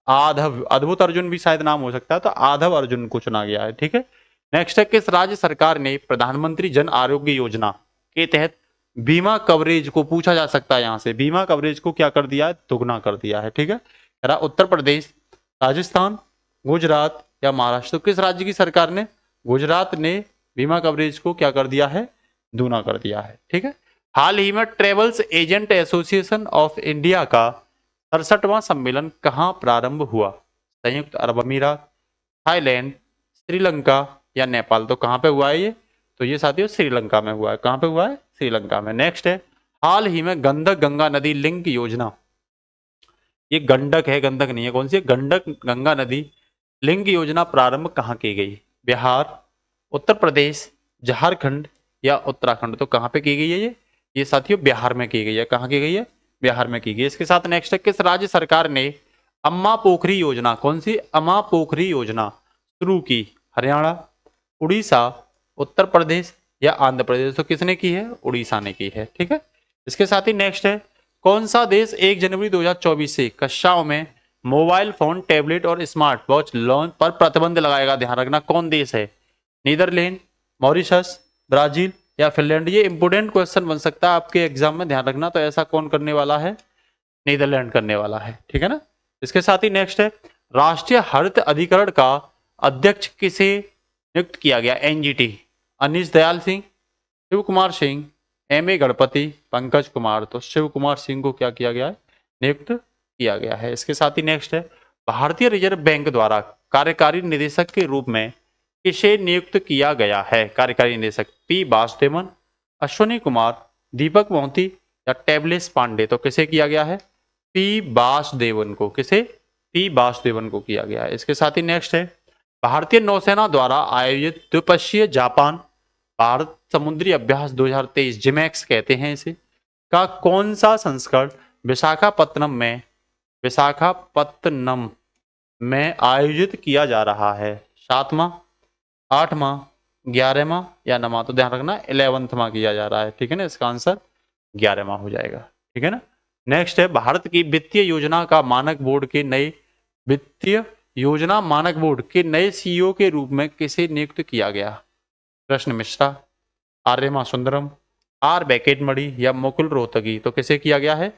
आधव, अद्भुत अर्जुन भी शायद नाम हो सकता है, तो आधव अर्जुन को चुना गया है। ठीक है। नेक्स्ट है, किस राज्य सरकार ने प्रधानमंत्री जन आरोग्य योजना के तहत बीमा कवरेज को, पूछा जा सकता है यहां से, बीमा कवरेज को क्या कर दिया है? दुगना कर दिया है। ठीक है। उत्तर प्रदेश, राजस्थान, गुजरात या महाराष्ट्र? तो किस राज्य की सरकार ने? गुजरात ने बीमा कवरेज को क्या कर दिया है? दूना कर दिया है। ठीक है। हाल ही में travels agent association of India का 67वां सम्मेलन कहां प्रारंभ हुआ? संयुक्त अरब अमीरात, थाईलैंड, श्रीलंका या नेपाल? तो कहां पे हुआ है ये? तो ये साथियों श्रीलंका में हुआ है। कहां पे हुआ है? श्रीलंका में। नेक्स्ट है, हाल ही में गंडक गंगा नदी लिंक योजना, ये गंडक है, गंडक नहीं है, कौन सी? गंडक गंगा नदी लिंक योजना प्रारंभ कहां की गई? बिहार, उत्तर प्रदेश, झारखंड या उत्तराखंड? तो कहां पे की गई है ये साथियों बिहार में की गई है। कहां की गई है? बिहार में की गई है। इसके साथ नेक्स्ट है, किस राज्य सरकार ने अम्मा पोखरी योजना, कौन सी? अम्मा पोखरी योजना शुरू की? हरियाणा, उड़ीसा, उत्तर प्रदेश या आंध्र प्रदेश? तो किसने की है? उड़ीसा ने की है। ठीक है। इसके साथ ही नेक्स्ट है, कौन सा देश 1 जनवरी 2024 से कक्षाओं में मोबाइल फोन, टैबलेट और स्मार्ट वॉच लॉन्च पर प्रतिबंध लगाएगा? ध्यान रखना, कौन देश है? नीदरलैंड, मॉरिशस, ब्राजील या फिनलैंड? ये इंपोर्टेंट क्वेश्चन बन सकता है आपके एग्जाम में, ध्यान रखना। तो ऐसा कौन करने वाला है? नीदरलैंड करने वाला है। ठीक है ना। इसके साथ ही नेक्स्ट है, राष्ट्रीय हरित अधिकरण का अध्यक्ष किसे नियुक्त किया गया? NGT, Anish Dayal Singh, Shiv Kumar Singh, M A. गणपति, पंकज कुमार? तो शिव कुमार सिंह को क्या किया गया है? नियुक्त किया गया है। इसके साथ ही नेक्स्ट है, भारतीय रिजर्व बैंक द्वारा कार्यकारी निदेशक के रूप में किसे नियुक्त किया गया है? कार्यकारी निदेशक पी वासुदेवन, अश्वनी कुमार, दीपक मोहंती या टैबलेस पांडे? तो किसे किया गया है? पी वासुदेवन को। किसे? पी वासुदेवन को किया गया है। इसके साथ ही नेक्स्ट है, भारतीय नौसेना द्वारा आयोजित द्विपक्षीय जापान भारत समुद्री अभ्यास 2023, जिमैक्स कहते हैं इसे, का कौन सा संस्करण विशाखापत्तनम में आयोजित किया जा रहा है? 7वां, 8वां, 11वां या 9वां? तो ध्यान रखना 11वां किया जा रहा है। ठीक है ना। इसका आंसर 11वां हो जाएगा। ठीक है ना। नेक्स्ट है, भारत की वित्तीय योजना मानक बोर्ड के नए सीईओ के रूप में किसे नियुक्त किया गया? कृष्ण मिश्रा, आर्यमा सुंदरम, आर बेकेटमणि या मुकुल रोहतगी? तो किसे किया गया है?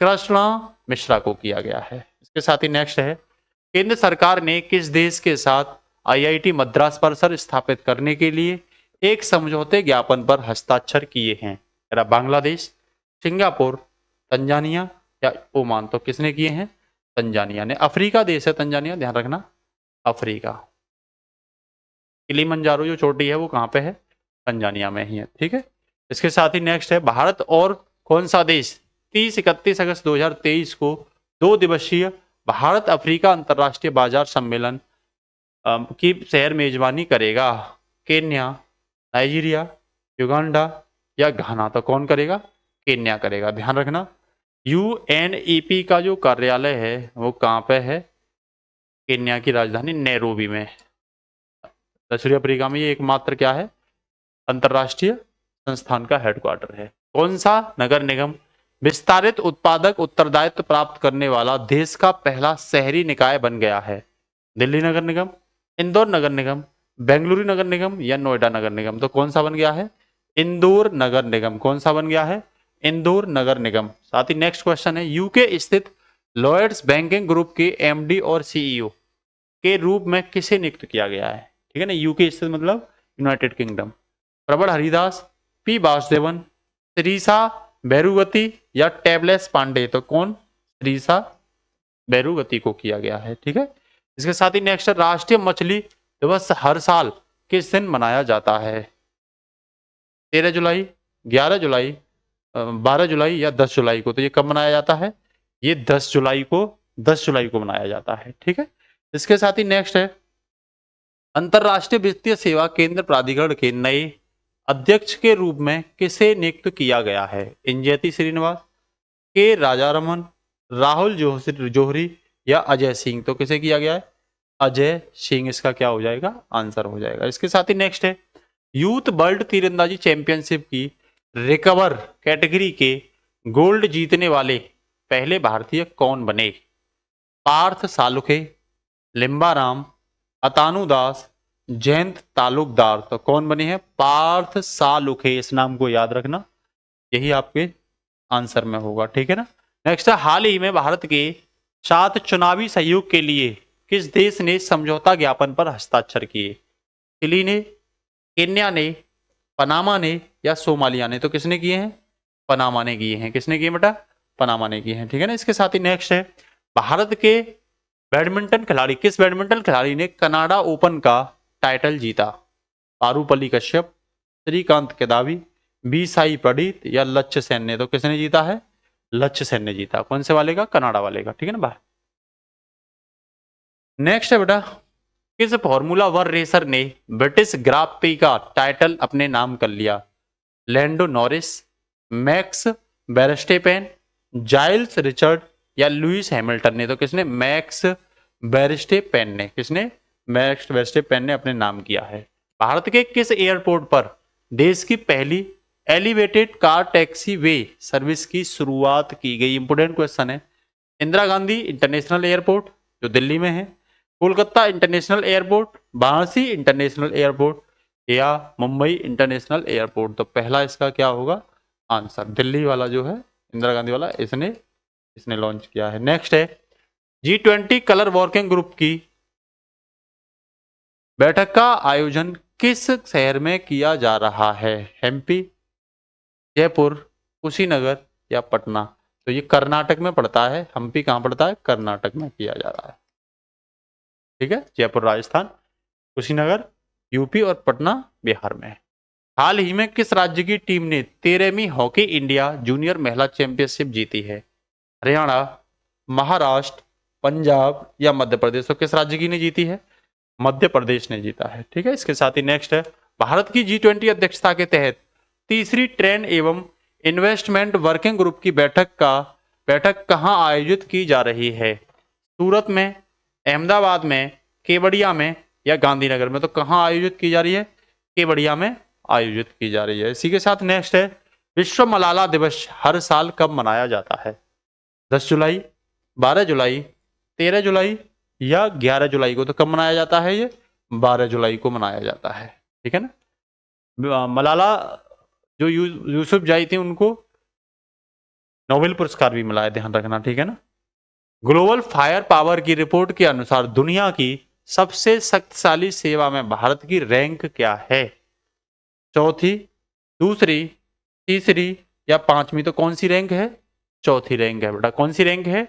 कृष्णा मिश्रा को किया गया है। इसके साथ ही नेक्स्ट है, केंद्र सरकार ने किस देश के साथ आईआईटी मद्रास परिसर स्थापित करने के लिए एक समझौते ज्ञापन पर हस्ताक्षर किए हैं? बांग्लादेश, सिंगापुर, तंजानिया या ओमान? तो किसने किए हैं? तंजानिया ने। अफ्रीका देश है तंजानिया, ध्यान रखना, अफ्रीका। किलिमंजारो जो चोटी है वो कहाँ पे है? तंजानिया में ही है। ठीक है। इसके साथ ही नेक्स्ट है, भारत और कौन सा देश 30-31 अगस्त 2023 को 2 दिवसीय भारत अफ्रीका अंतर्राष्ट्रीय बाजार सम्मेलन की शहर मेजबानी करेगा? केन्या, नाइजीरिया, युगांडा या घाना? तो कौन करेगा? केन्या करेगा। ध्यान रखना, यूएनईपी का जो कार्यालय है वो कहाँ पे है? केन्या की राजधानी नैरोबी में। दक्षिण अफ्रीका में ये एकमात्र क्या है? अंतर्राष्ट्रीय संस्थान का हेडक्वार्टर है। कौन सा नगर निगम विस्तारित उत्पादक उत्तरदायित्व प्राप्त करने वाला देश का पहला शहरी निकाय बन गया है? दिल्ली नगर निगम, इंदौर नगर निगम, बेंगलुरु नगर निगम या नोएडा नगर निगम? तो कौन सा बन गया है? इंदौर नगर निगम। कौन सा बन गया है? इंदौर नगर निगम। साथ ही नेक्स्ट क्वेश्चन है, यूके स्थित लॉयड्स बैंकिंग ग्रुप के एमडी और सीईओ के रूप में किसे नियुक्त किया गया है? ठीक है ना। यूके स्थित मतलब यूनाइटेड किंगडम। प्रबल हरिदास, पी वासुदेवन, श्रीसा बैरुगति या टैबलेस पांडे? तो कौन? श्रीसा बैरुगति को किया गया है। ठीक है। इसके साथ ही नेक्स्ट, राष्ट्रीय मछली दिवस हर साल किस दिन मनाया जाता है? 13 जुलाई, 11 जुलाई, 12 जुलाई या 10 जुलाई को? तो ये कब मनाया जाता है? ये 10 जुलाई को मनाया जाता है। ठीक है। इसके साथ ही नेक्स्ट है, अंतरराष्ट्रीय वित्तीय सेवा केंद्र प्राधिकरण के नए अध्यक्ष के रूप में किसे नियुक्त किया गया है? इंजेति श्रीनिवास, के राजारमन, राहुल जोहरी या अजय सिंह? तो किसे किया गया है? अजय सिंह इसका क्या हो जाएगा? आंसर हो जाएगा। इसके साथ ही नेक्स्ट है, यूथ वर्ल्ड तीरंदाजी चैंपियनशिप की रिकवर कैटेगरी के गोल्ड जीतने वाले पहले भारतीय कौन बने? पार्थ सालुखे, लिम्बाराम, अतानु दास, जयंत तालुकदार। तो कौन बने हैं? पार्थ सालुखे। इस नाम को याद रखना, यही आपके आंसर में होगा, ठीक है ना। नेक्स्ट है, हाल ही में भारत के साथ चुनावी सहयोग के लिए किस देश ने समझौता ज्ञापन पर हस्ताक्षर किए? चिली ने, केन्या ने, पनामा ने या सोमालिया ने? तो किसने किए हैं? पनामा ने किए हैं। किसने किए बेटा? पनामा ने किए हैं, ठीक है ना। इसके साथ ही नेक्स्ट है, भारत के बैडमिंटन खिलाड़ी, किस बैडमिंटन खिलाड़ी ने कनाडा ओपन का टाइटल जीता? पारुपल्ली कश्यप, श्रीकांत किदावी, बी साई प्रणीत या लक्ष्य सेन ने? तो किसने जीता है? लक्ष्य सेन ने जीता। कौन से वाले का? कनाडा वाले का, ठीक है ना भाई। नेक्स्ट है बेटा, किस फॉर्मूला वन रेसर ने ब्रिटिश ग्रां प्री का टाइटल अपने नाम कर लिया? Lando Norris, Max Verstappen, Giles Richard या लुइस हैमिल्टन ने? तो किसने? मैक्स वेरस्टेपेन ने। किसने? मैक्स वेरस्टेपेन ने अपने नाम किया है। भारत के किस एयरपोर्ट पर देश की पहली एलिवेटेड कार टैक्सी वे सर्विस की शुरुआत की गई? इंपोर्टेंट क्वेश्चन है। इंदिरा गांधी इंटरनेशनल एयरपोर्ट जो दिल्ली में है, Kolkata international airport, Varanasi international airport या मुंबई इंटरनेशनल एयरपोर्ट? तो पहला इसका क्या होगा आंसर? दिल्ली वाला जो है, इंदिरा गांधी वाला, इसने लॉन्च किया है। नेक्स्ट है, G20 कलर वर्किंग ग्रुप की बैठक का आयोजन किस शहर में किया जा रहा है? एमपी, जयपुर, कुशीनगर या पटना? तो ये कर्नाटक में पड़ता है। हम्पी कहाँ पड़ता है? कर्नाटक में किया जा रहा है, ठीक है। जयपुर राजस्थान, कुशीनगर यूपी और पटना बिहार में। हाल ही में किस राज्य की टीम ने 13वीं हॉकी इंडिया जूनियर महिला चैंपियनशिप जीती है? हरियाणा, महाराष्ट्र, पंजाब या मध्य प्रदेश? तो किस राज्य की ने जीती है? मध्य प्रदेश ने जीता है, ठीक है। इसके साथ ही नेक्स्ट है, भारत की G20 अध्यक्षता के तहत तीसरी ट्रेन एवं इन्वेस्टमेंट वर्किंग ग्रुप की बैठक कहां आयोजित की जा रही है? सूरत में, अहमदाबाद में, केवड़िया में या गांधीनगर में? तो कहां आयोजित की जा रही है? केवड़िया में आयोजित की जा रही है। इसी के साथ नेक्स्ट है, विश्व मलाला दिवस हर साल कब मनाया जाता है? 10 जुलाई, 12 जुलाई, 13 जुलाई या 11 जुलाई को? तो कब मनाया जाता है ये? 12 जुलाई को मनाया जाता है, ठीक है ना। मलाला जो यूसुफ जाई थी, उनको नोबेल पुरस्कार भी मिला है, ध्यान रखना, ठीक है ना। ग्लोबल फायर पावर की रिपोर्ट के अनुसार दुनिया की सबसे शक्तिशाली सेवा में भारत की रैंक क्या है? चौथी, दूसरी, तीसरी या पांचवी? तो कौन सी रैंक है? चौथी रैंक है बेटा। कौन सी रैंक है?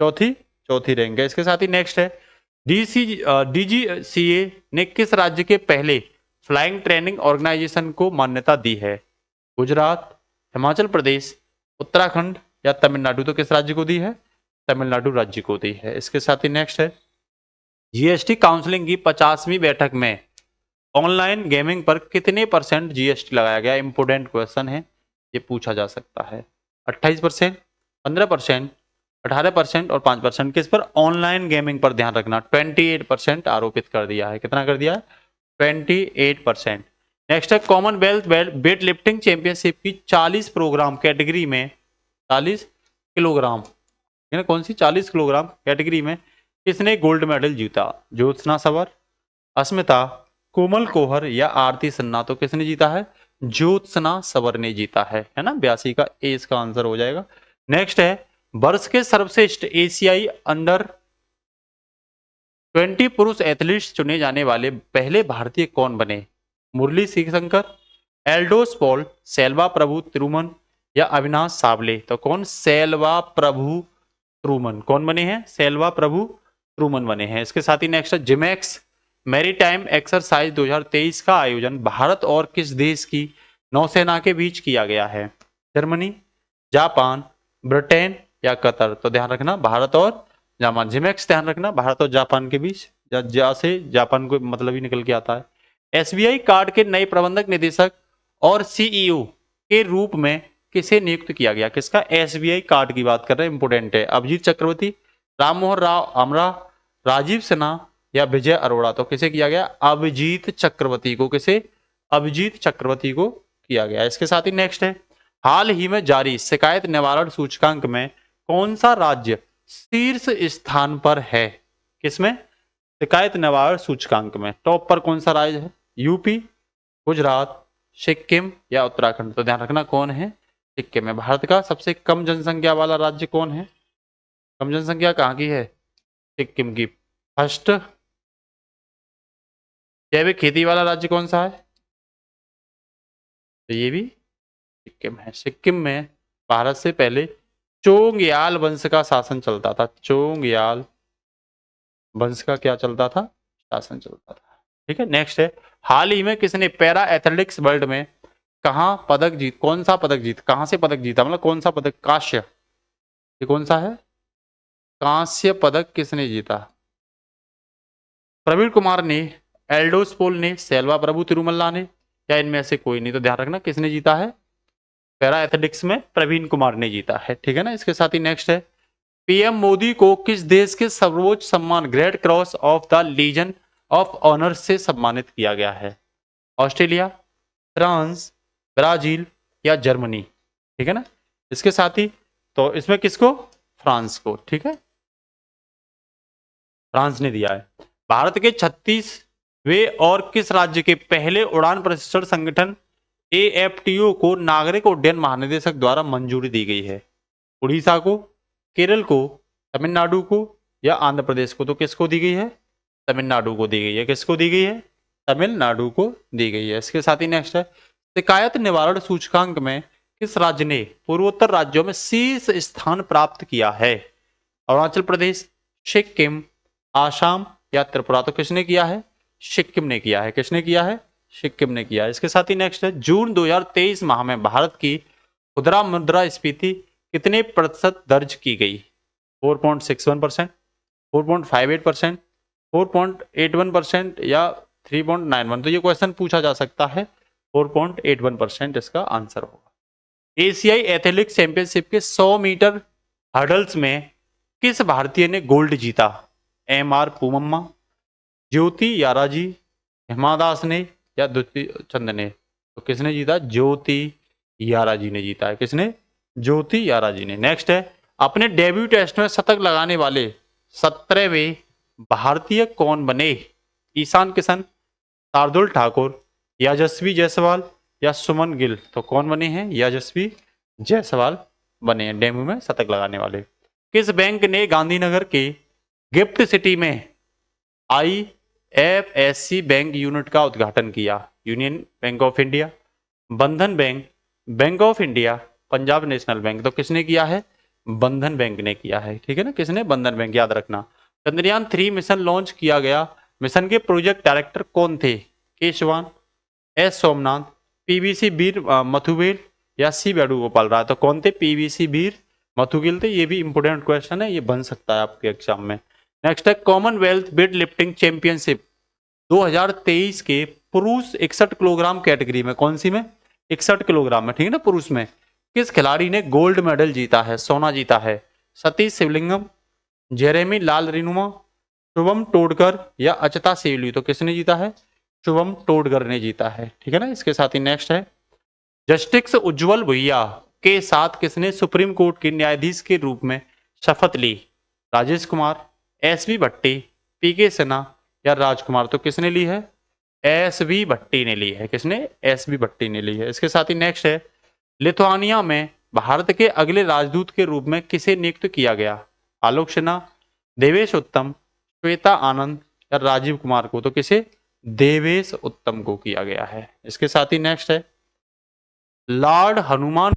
चौथी रैंक है। इसके साथ ही नेक्स्ट है, DGCA ने किस राज्य के पहले फ्लाइंग ट्रेनिंग ऑर्गेनाइजेशन को मान्यता दी है? गुजरात, हिमाचल प्रदेश, उत्तराखंड या तमिलनाडु? तो किस राज्य को दी है? तमिलनाडु राज्य को दी है। इसके साथ ही नेक्स्ट है, जीएसटी काउंसिलिंग की 50वीं बैठक में ऑनलाइन गेमिंग पर कितने % जीएसटी लगाया गया? इंपोर्टेंट क्वेश्चन है, ये पूछा जा सकता है। 28%, 15%, 18% और 5%। किस पर? ऑनलाइन गेमिंग पर, ध्यान रखना। 28% आरोपित कर दिया है। कितना कर दिया है? 28%। नेक्स्ट है, कॉमनवेल्थ वेट लिफ्टिंग चैंपियनशिप की 40 प्रोग्राम कैटेगरी में 40 किलोग्राम, कौन सी 40 किलोग्राम कैटेगरी में किसने गोल्ड मेडल जीता? ज्योत्सना सवर, अस्मिता, कोमल कोहर या आरती सन्ना? तो किसने जीता है? ज्योत्सना सवर ने जीता है ना। 82 का ए इसका आंसर हो जाएगा। नेक्स्ट है, वर्ष के सर्वश्रेष्ठ एशियाई अंडर 20 पुरुष एथलीट्स चुने जाने वाले पहले भारतीय कौन बने? मुरली शिवशंकर, एल्डोस पॉल, सेल्वा प्रभु तिरुमन या अविनाश सावले? तो कौन? सेल्वा प्रभु त्रुमन। कौन बने हैं? सेल्वा प्रभु त्रुमन बने हैं। इसके साथ ही नेक्स्ट है, जिमैक्स मैरीटाइम एक्सरसाइज 2023 का आयोजन भारत और किस देश की नौसेना के बीच किया गया है? जर्मनी, जापान, ब्रिटेन या कतर? तो ध्यान रखना, भारत और जापान। जिमैक्स ध्यान रखना, भारत और जापान के बीच, से जापान को मतलब ही निकल के आता है। एसबीआई कार्ड के नए प्रबंधक निदेशक और सीईओ के रूप में किसे नियुक्त किया गया? किसका? एसबीआई कार्ड की बात कर रहे हैं, इंपोर्टेंट है। अभिजीत चक्रवर्ती, राममोहन राव आमरा, राजीव सिन्हा या विजय अरोड़ा? तो किसे किया गया? अभिजीत चक्रवर्ती को। किसे? अभिजीत चक्रवर्ती को किया गया। इसके साथ ही नेक्स्ट है, हाल ही में जारी शिकायत निवारण सूचकांक में कौन सा राज्य शीर्ष स्थान पर है? किसमें? शिकायत निवारण सूचकांक में टॉप पर कौन सा राज्य है? यूपी, गुजरात, सिक्किम या उत्तराखंड? तो ध्यान रखना कौन है? सिक्किम है। भारत का सबसे कम जनसंख्या वाला राज्य कौन है? कम जनसंख्या कहाँ की है? सिक्किम की। फर्स्ट जैविक खेती वाला राज्य कौन सा है? तो ये भी सिक्किम है। सिक्किम में भारत से पहले चोंगयाल वंश का शासन चलता था। चोंगयाल वंश का क्या चलता था? शासन चलता था। ठीक है। नेक्स्ट है, हाल ही में किसने पैरा एथलेटिक्स वर्ल्ड में कहां पदक जीत, कौन सा पदक जीत, कहां से पदक जीता, मतलब कौन सा पदक? कांस्य। ये कौन सा है? कांस्य पदक किसने जीता? प्रवीण कुमार ने, एल्डोस पोल ने, सेल्वा प्रभु तिरुमल्ला ने, या इनमें से कोई नहीं? तो ध्यान रखना किसने जीता है? पैरा एथलेटिक्स में प्रवीण कुमार ने जीता है। ठीक है ना। इसके साथ ही नेक्स्ट है, पीएम मोदी को किस देश के सर्वोच्च सम्मान Great Cross of the Legion of Honour से सम्मानित किया गया है? ऑस्ट्रेलिया, फ्रांस, ब्राजील या जर्मनी? ठीक है ना। इसके साथ ही तो इसमें किसको? फ्रांस को। ठीक है, फ्रांस ने दिया है। भारत के 36वें और किस राज्य के पहले उड़ान प्रशिक्षण संगठन AFTO को नागरिक उड्डयन महानिदेशक द्वारा मंजूरी दी गई है? उड़ीसा को, केरल को, तमिलनाडु को या आंध्र प्रदेश को? तो किसको दी गई है? तमिलनाडु को दी गई है। किसको दी गई है? तमिलनाडु को दी गई है। इसके साथ ही नेक्स्ट है, शिकायत निवारण सूचकांक में किस राज्य ने पूर्वोत्तर राज्यों में शीर्ष स्थान प्राप्त किया है? अरुणाचल प्रदेश, सिक्किम, आसाम या त्रिपुरा? तो किसने किया है? सिक्किम ने किया है। किसने किया है? सिक्किम ने किया है। इसके साथ ही नेक्स्ट है, जून 2023 माह में भारत की खुदरा मुद्रास्फीति कितने प्रतिशत दर्ज की गई? 4.61%, 4.58%, 4.81% या 3.91? तो ये क्वेश्चन पूछा जा सकता है। 4.81% इसका आंसर होगा। एशियाई एथलेटिक्स चैंपियनशिप के 100 मीटर हर्डल्स में किस भारतीय ने गोल्ड जीता? MR पूमम्मा, ज्योति याराजी, हिमा दास ने या द्युति चंद ने? तो किसने जीता? ज्योति याराजी ने जीता है। किसने? ज्योति याराजी ने। नेक्स्ट है, अपने डेब्यू टेस्ट में शतक लगाने वाले 17वें भारतीय कौन बने? ईशान किशन, शार्दुल ठाकुर, यशस्वी जायसवाल या सुमन गिल? तो कौन बने हैं? यशस्वी जायसवाल बने हैं डेब्यू में शतक लगाने वाले। किस बैंक ने गांधीनगर के गिफ्ट सिटी में IFSC बैंक यूनिट का उद्घाटन किया? यूनियन बैंक ऑफ इंडिया, बंधन bank, bank of India, Punjab national bank? तो किसने किया है? बंधन बैंक ने किया है। ठीक है ना। किसने? बंधन बैंक। याद रखना। चंद्रयान 3 मिशन लॉन्च किया गया, मिशन के प्रोजेक्ट डायरेक्टर कौन थे? के शिवान, S सोमनाथ, PVC वीर मथुवेल या C वेणुगोपाल राय? तो कौन थे? PVC वीर मथुगिल थे। ये भी इंपोर्टेंट क्वेश्चन है, ये बन सकता है आपके एग्जाम में। नेक्स्ट है, कॉमनवेल्थ वेट लिफ्टिंग चैंपियनशिप 2023 के पुरुष 61 किलोग्राम कैटेगरी में, कौन सी में? 61 किलोग्राम में। ठीक है ना। पुरुष में किस खिलाड़ी ने गोल्ड मेडल जीता है, सोना जीता है? सतीश शिवलिंगम, जेरेमी लाल रिनुमा, शुभम टोडकर या अचता सेवली? तो किसने जीता है? शुभम टोडकर ने जीता है। ठीक है ना। इसके साथ ही नेक्स्ट है, जस्टिस उज्जवल भुइया के साथ किसने सुप्रीम कोर्ट के न्यायाधीश के रूप में शपथ ली? राजेश कुमार, SB भट्टी, PK सिन्हा या राजकुमार? तो किसने ली है? SB भट्टी ने ली है। किसने? SB भट्टी ने ली है। इसके साथ ही नेक्स्ट है, लिथुआनिया में भारत के अगले राजदूत के रूप में किसे नियुक्त किया गया? आलोक सिन्हा, देवेश उत्तम, श्वेता आनंद या राजीव कुमार को? तो किसे? देवेश उत्तम को किया गया है। इसके साथ ही नेक्स्ट है, लॉर्ड हनुमान